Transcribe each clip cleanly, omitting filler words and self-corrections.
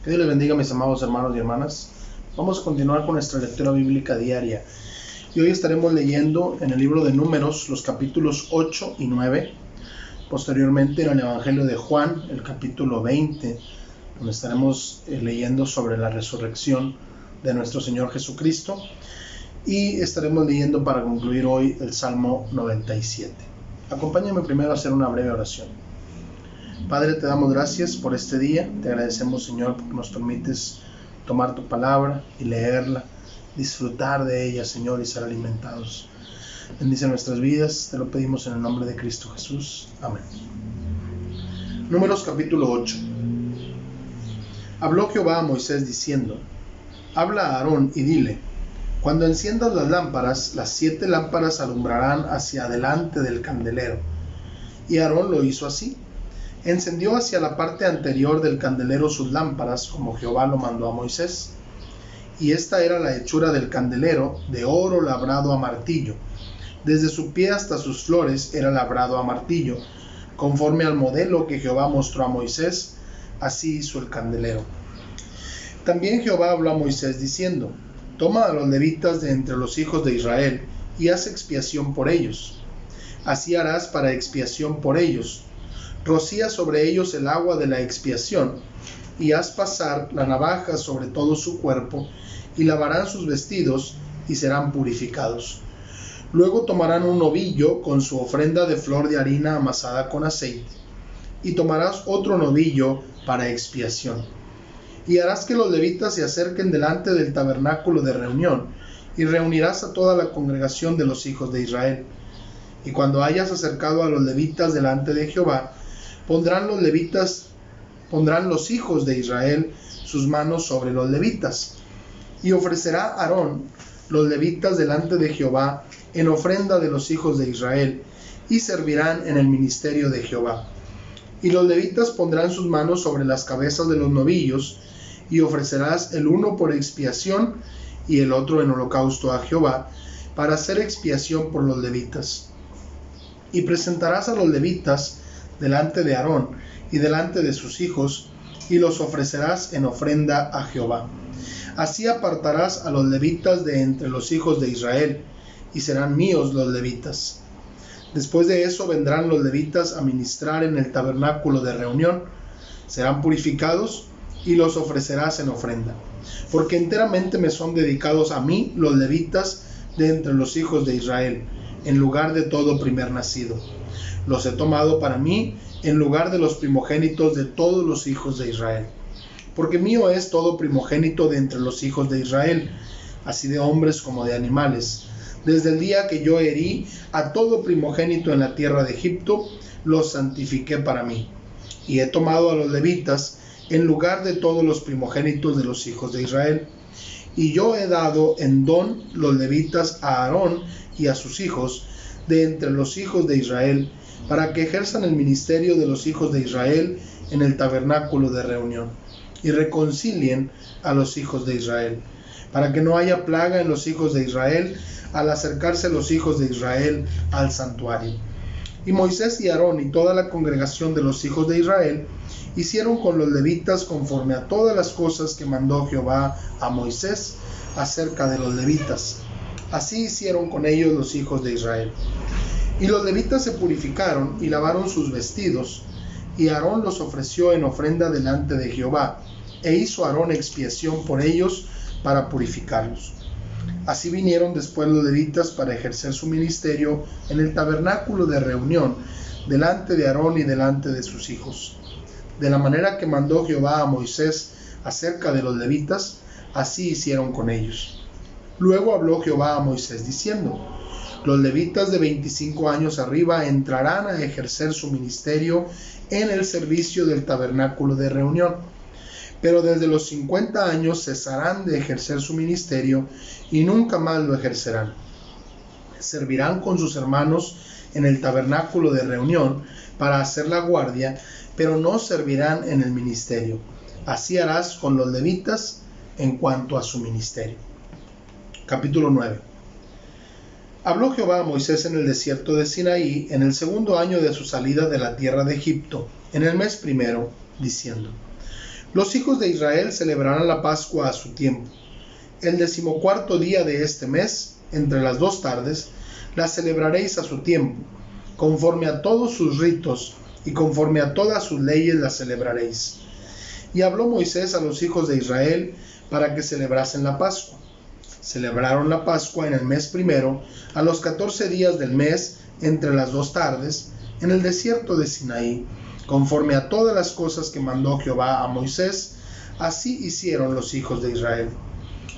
Que Dios les bendiga, mis amados hermanos y hermanas. Vamos a continuar con nuestra lectura bíblica diaria. Y hoy estaremos leyendo en el libro de Números los capítulos 8 y 9. Posteriormente en el Evangelio de Juan, el capítulo 20, donde estaremos leyendo sobre la resurrección de nuestro Señor Jesucristo. Y estaremos leyendo para concluir hoy el Salmo 97. Acompáñame primero a hacer una breve oración. Padre, te damos gracias por este día. Te agradecemos, Señor, porque nos permites tomar tu palabra y leerla, disfrutar de ella, Señor, y ser alimentados. Bendice nuestras vidas, te lo pedimos en el nombre de Cristo Jesús. Amén. Números capítulo 8. Habló Jehová a Moisés diciendo: Habla a Aarón y dile: Cuando enciendas las lámparas, las 7 lámparas alumbrarán hacia adelante del candelero. Y Aarón lo hizo así. Encendió hacia la parte anterior del candelero sus lámparas, como Jehová lo mandó a Moisés. Y esta era la hechura del candelero, de oro labrado a martillo. Desde su pie hasta sus flores era labrado a martillo, conforme al modelo que Jehová mostró a Moisés, así hizo el candelero. También Jehová habló a Moisés diciendo: Toma a los levitas de entre los hijos de Israel, y haz expiación por ellos. Así harás para expiación por ellos. Rocía sobre ellos el agua de la expiación, y haz pasar la navaja sobre todo su cuerpo, y lavarán sus vestidos, y serán purificados. Luego tomarán un novillo con su ofrenda de flor de harina amasada con aceite, y tomarás otro novillo para expiación. Y harás que los levitas se acerquen delante del tabernáculo de reunión, y reunirás a toda la congregación de los hijos de Israel. Y cuando hayas acercado a los levitas delante de Jehová, pondrán los hijos de Israel sus manos sobre los levitas. Y ofrecerá Aarón los levitas delante de Jehová en ofrenda de los hijos de Israel, y servirán en el ministerio de Jehová. Y los levitas pondrán sus manos sobre las cabezas de los novillos, y ofrecerás el uno por expiación y el otro en holocausto a Jehová, para hacer expiación por los levitas. Y presentarás a los levitas delante de Aarón y delante de sus hijos, y los ofrecerás en ofrenda a Jehová. Así apartarás a los levitas de entre los hijos de Israel, y serán míos los levitas. Después de eso vendrán los levitas a ministrar en el tabernáculo de reunión, serán purificados, y los ofrecerás en ofrenda. Porque enteramente me son dedicados a mí los levitas de entre los hijos de Israel, en lugar de todo primer nacido. Los he tomado para mí en lugar de los primogénitos de todos los hijos de Israel. Porque mío es todo primogénito de entre los hijos de Israel, así de hombres como de animales. Desde el día que yo herí a todo primogénito en la tierra de Egipto, los santifiqué para mí. Y he tomado a los levitas en lugar de todos los primogénitos de los hijos de Israel. Y yo he dado en don los levitas a Aarón y a sus hijos de entre los hijos de Israel, para que ejerzan el ministerio de los hijos de Israel en el tabernáculo de reunión, y reconcilien a los hijos de Israel, para que no haya plaga en los hijos de Israel al acercarse los hijos de Israel al santuario. Y Moisés y Aarón y toda la congregación de los hijos de Israel hicieron con los levitas conforme a todas las cosas que mandó Jehová a Moisés acerca de los levitas. Así hicieron con ellos los hijos de Israel. Y los levitas se purificaron y lavaron sus vestidos, y Aarón los ofreció en ofrenda delante de Jehová, e hizo Aarón expiación por ellos para purificarlos. Así vinieron después los levitas para ejercer su ministerio en el tabernáculo de reunión, delante de Aarón y delante de sus hijos. De la manera que mandó Jehová a Moisés acerca de los levitas, así hicieron con ellos. Luego habló Jehová a Moisés diciendo: Los levitas de 25 años arriba entrarán a ejercer su ministerio en el servicio del tabernáculo de reunión, pero desde los 50 años cesarán de ejercer su ministerio y nunca más lo ejercerán. Servirán con sus hermanos en el tabernáculo de reunión para hacer la guardia, pero no servirán en el ministerio. Así harás con los levitas en cuanto a su ministerio. Capítulo 9. Habló Jehová a Moisés en el desierto de Sinaí, en el 2º año de su salida de la tierra de Egipto, en el mes primero, diciendo: Los hijos de Israel celebrarán la Pascua a su tiempo. El 14º día de este mes, entre las 2 tardes, la celebraréis a su tiempo, conforme a todos sus ritos y conforme a todas sus leyes la celebraréis. Y habló Moisés a los hijos de Israel para que celebrasen la Pascua. Celebraron la Pascua en el mes primero, a los 14 días del mes, entre las 2 tardes, en el desierto de Sinaí, conforme a todas las cosas que mandó Jehová a Moisés. Así hicieron los hijos de Israel.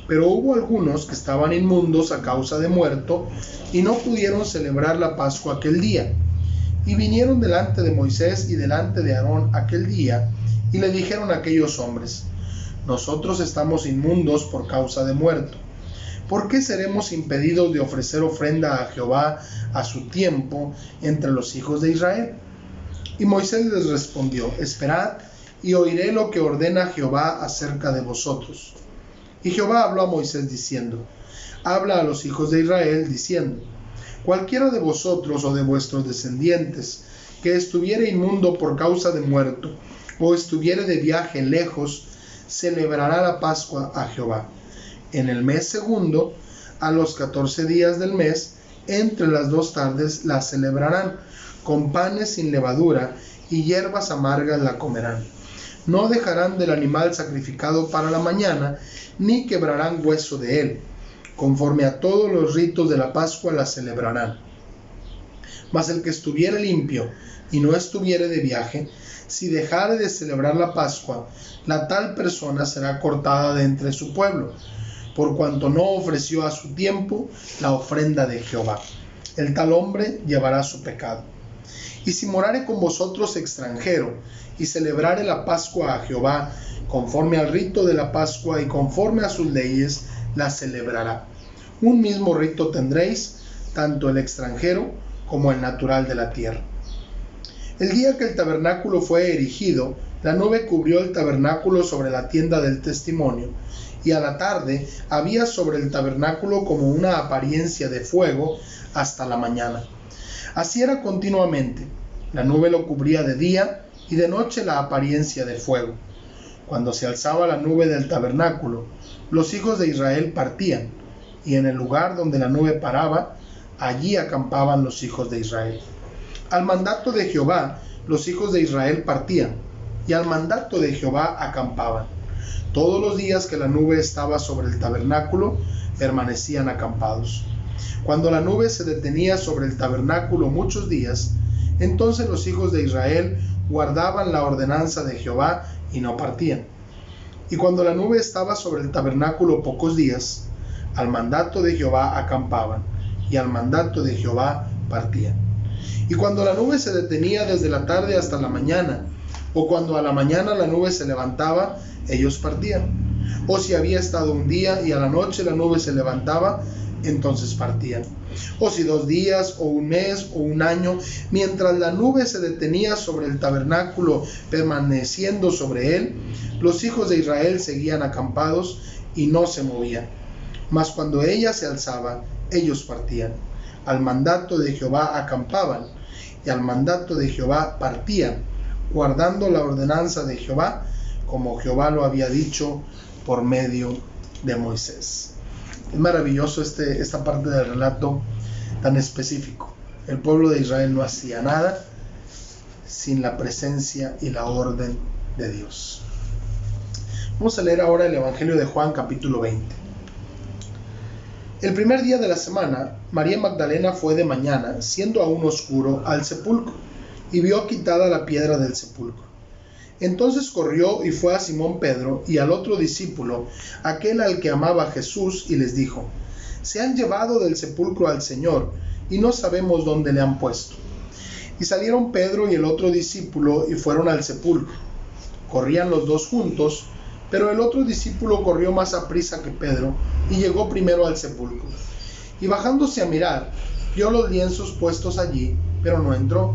Pero hubo algunos que estaban inmundos a causa de muerto, y no pudieron celebrar la Pascua aquel día. Y vinieron delante de Moisés y delante de Aarón aquel día, y le dijeron a aquellos hombres: nosotros estamos inmundos por causa de muerto. ¿Por qué seremos impedidos de ofrecer ofrenda a Jehová a su tiempo entre los hijos de Israel? Y Moisés les respondió: esperad, y oiré lo que ordena Jehová acerca de vosotros. Y Jehová habló a Moisés diciendo: habla a los hijos de Israel diciendo: cualquiera de vosotros o de vuestros descendientes que estuviere inmundo por causa de muerto, o estuviere de viaje lejos, celebrará la Pascua a Jehová. En el mes segundo, a los 14 días del mes, entre las 2 tardes la celebrarán, con panes sin levadura, y hierbas amargas la comerán. No dejarán del animal sacrificado para la mañana, ni quebrarán hueso de él. Conforme a todos los ritos de la Pascua la celebrarán. Mas el que estuviere limpio y no estuviere de viaje, si dejare de celebrar la Pascua, la tal persona será cortada de entre su pueblo, por cuanto no ofreció a su tiempo la ofrenda de Jehová. El tal hombre llevará su pecado. Y si morare con vosotros extranjero, y celebrare la Pascua a Jehová, conforme al rito de la Pascua y conforme a sus leyes, la celebrará. Un mismo rito tendréis, tanto el extranjero como el natural de la tierra. El día que el tabernáculo fue erigido, la nube cubrió el tabernáculo sobre la tienda del testimonio, y a la tarde había sobre el tabernáculo como una apariencia de fuego hasta la mañana. Así era continuamente. La nube lo cubría de día, y de noche la apariencia de fuego. Cuando se alzaba la nube del tabernáculo, los hijos de Israel partían, y en el lugar donde la nube paraba, allí acampaban los hijos de Israel. Al mandato de Jehová, los hijos de Israel partían, y al mandato de Jehová acampaban. Todos los días que la nube estaba sobre el tabernáculo, permanecían acampados. Cuando la nube se detenía sobre el tabernáculo muchos días, entonces los hijos de Israel guardaban la ordenanza de Jehová y no partían. Y cuando la nube estaba sobre el tabernáculo pocos días, al mandato de Jehová acampaban, y al mandato de Jehová partían. Y cuando la nube se detenía desde la tarde hasta la mañana, o cuando a la mañana la nube se levantaba, ellos partían. O si había estado un día y a la noche la nube se levantaba, entonces partían. O si 2 días, o un mes, o un año, mientras la nube se detenía sobre el tabernáculo, permaneciendo sobre él, los hijos de Israel seguían acampados y no se movían. Mas cuando ella se alzaba, ellos partían. Al mandato de Jehová acampaban, y al mandato de Jehová partían, guardando la ordenanza de Jehová, como Jehová lo había dicho por medio de Moisés. Es maravilloso esta parte del relato tan específico. El pueblo de Israel no hacía nada sin la presencia y la orden de Dios. Vamos a leer ahora el Evangelio de Juan, capítulo 20. El primer día de la semana, María Magdalena fue de mañana, siendo aún oscuro, al sepulcro, y vio quitada la piedra del sepulcro. Entonces corrió y fue a Simón Pedro y al otro discípulo, aquel al que amaba Jesús, y les dijo: se han llevado del sepulcro al Señor, y no sabemos dónde le han puesto. Y salieron Pedro y el otro discípulo y fueron al sepulcro. Corrían los dos juntos, pero el otro discípulo corrió más aprisa que Pedro y llegó primero al sepulcro. Y bajándose a mirar, vio los lienzos puestos allí, pero no entró.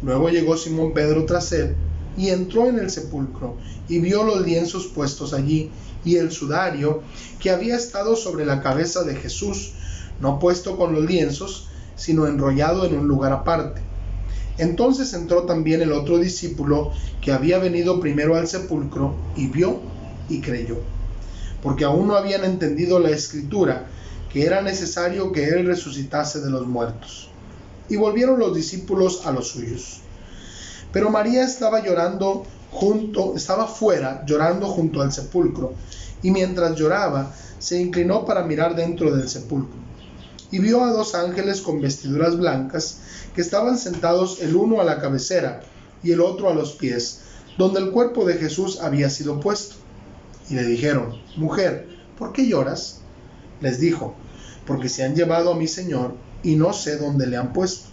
Luego llegó Simón Pedro tras él, y entró en el sepulcro, y vio los lienzos puestos allí, y el sudario que había estado sobre la cabeza de Jesús, no puesto con los lienzos, sino enrollado en un lugar aparte. Entonces entró también el otro discípulo que había venido primero al sepulcro, y vio y creyó, porque aún no habían entendido la escritura, que era necesario que él resucitase de los muertos. Y volvieron los discípulos a los suyos. Pero María estaba fuera llorando junto al sepulcro, y mientras lloraba, se inclinó para mirar dentro del sepulcro, y vio a dos ángeles con vestiduras blancas, que estaban sentados el uno a la cabecera y el otro a los pies, donde el cuerpo de Jesús había sido puesto. Y le dijeron: Mujer, ¿por qué lloras? Les dijo: Porque se han llevado a mi Señor, y no sé dónde le han puesto.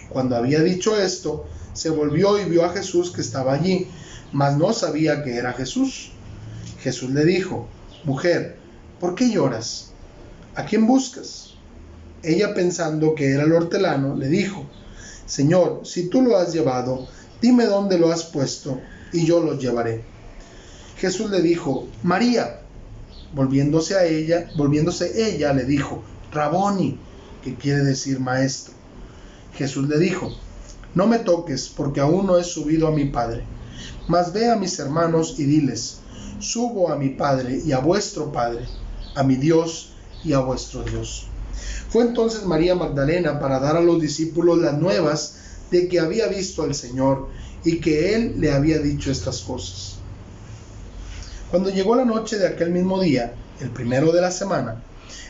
Cuando había dicho esto, se volvió y vio a Jesús que estaba allí, mas no sabía que era Jesús. Jesús le dijo: Mujer, ¿por qué lloras? ¿A quién buscas? Ella, pensando que era el hortelano, le dijo: Señor, si tú lo has llevado, dime dónde lo has puesto, y yo lo llevaré. Jesús le dijo: María. Volviéndose ella le dijo: Raboni, que quiere decir maestro. Jesús le dijo: No me toques, porque aún no he subido a mi Padre. Mas ve a mis hermanos y diles: Subo a mi Padre y a vuestro Padre, a mi Dios y a vuestro Dios. Fue entonces María Magdalena para dar a los discípulos las nuevas de que había visto al Señor y que Él le había dicho estas cosas. Cuando llegó la noche de aquel mismo día, el primero de la semana,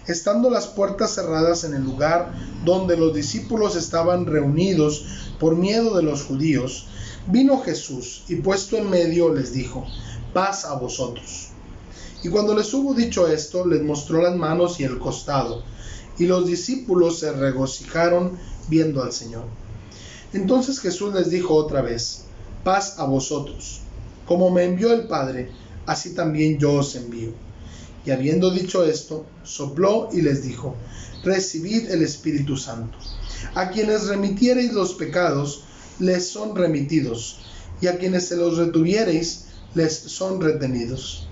estando las puertas cerradas en el lugar donde los discípulos estaban reunidos por miedo de los judíos, vino Jesús y puesto en medio les dijo: Paz a vosotros. Y cuando les hubo dicho esto, les mostró las manos y el costado, y los discípulos se regocijaron viendo al Señor. Entonces Jesús les dijo otra vez: Paz a vosotros. Como me envió el Padre, así también yo os envío. Y habiendo dicho esto, sopló y les dijo: Recibid el Espíritu Santo. A quienes remitiereis los pecados, les son remitidos, y a quienes se los retuviereis, les son retenidos.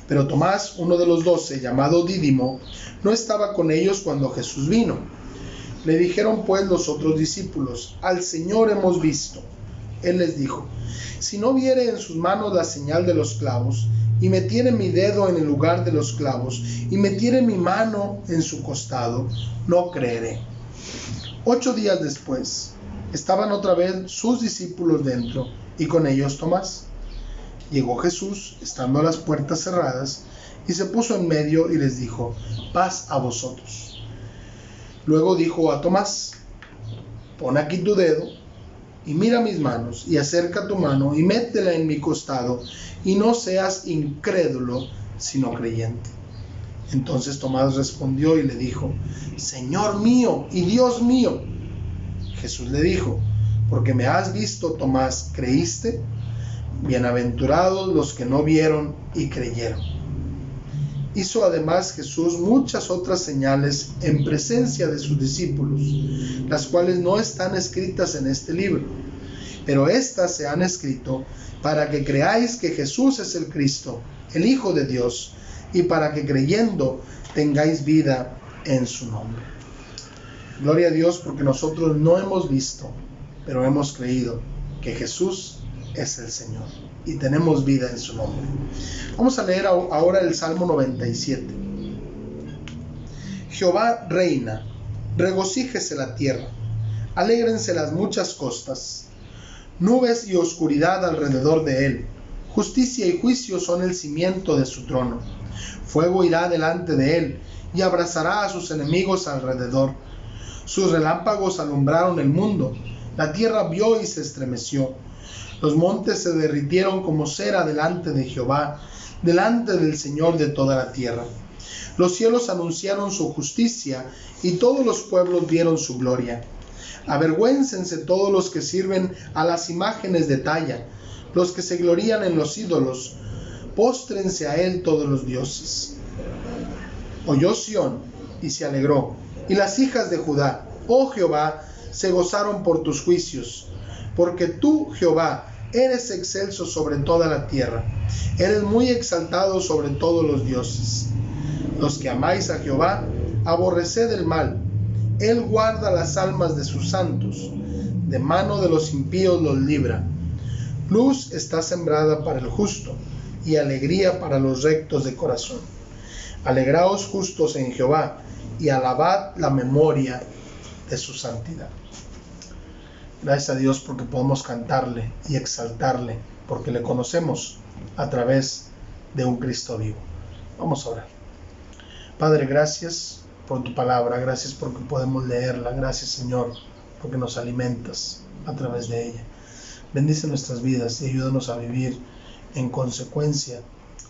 Pero Tomás, uno de los 12, llamado Dídimo, no estaba con ellos cuando Jesús vino. Le dijeron pues los otros discípulos: Al Señor hemos visto. Él les dijo: Si no viere en sus manos la señal de los clavos, y metiere mi dedo en el lugar de los clavos, y metiere mi mano en su costado, no creeré. 8 días después, estaban otra vez sus discípulos dentro, y con ellos Tomás. Llegó Jesús, estando las puertas cerradas, y se puso en medio y les dijo: Paz a vosotros. Luego dijo a Tomás: Pon aquí tu dedo, y mira mis manos, y acerca tu mano, y métela en mi costado, y no seas incrédulo, sino creyente. Entonces Tomás respondió y le dijo: Señor mío y Dios mío. Jesús le dijo: Porque me has visto, Tomás, ¿creíste? Bienaventurados los que no vieron y creyeron. Hizo además Jesús muchas otras señales en presencia de sus discípulos, las cuales no están escritas en este libro, pero éstas se han escrito para que creáis que Jesús es el Cristo, el Hijo de Dios, y para que creyendo tengáis vida en su nombre. Gloria a Dios, porque nosotros no hemos visto, pero hemos creído que Jesús es el Señor y tenemos vida en su nombre. Vamos a leer ahora el Salmo 97. Jehová reina, regocíjese la tierra, alégrense las muchas costas. Nubes y oscuridad alrededor de él, justicia y juicio son el cimiento de su trono. Fuego irá delante de él y abrazará a sus enemigos alrededor. Sus relámpagos alumbraron el mundo, la tierra vio y se estremeció. Los montes se derritieron como cera delante de Jehová, delante del Señor de toda la tierra. Los cielos anunciaron su justicia, y todos los pueblos vieron su gloria. Avergüéncense todos los que sirven a las imágenes de talla, los que se glorían en los ídolos. Póstrense a él todos los dioses. Oyó Sión y se alegró, y las hijas de Judá, oh Jehová, se gozaron por tus juicios. Porque tú, Jehová, eres excelso sobre toda la tierra, eres muy exaltado sobre todos los dioses. Los que amáis a Jehová, aborreced el mal. Él guarda las almas de sus santos. de mano de los impíos los libra. Luz está sembrada para el justo, y alegría para los rectos de corazón. Alegraos justos en Jehová, y alabad la memoria de su santidad. Gracias a Dios porque podemos cantarle y exaltarle, porque le conocemos a través de un Cristo vivo. Vamos a orar. Padre, gracias por tu palabra, gracias porque podemos leerla, gracias Señor, porque nos alimentas a través de ella. Bendice nuestras vidas y ayúdanos a vivir en consecuencia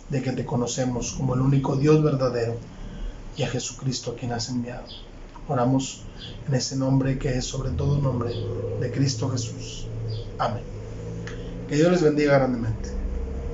de que te conocemos como el único Dios verdadero y a Jesucristo a quien has enviado. Oramos en ese nombre que es sobre todo nombre, de Cristo Jesús. Amén. Que Dios les bendiga grandemente.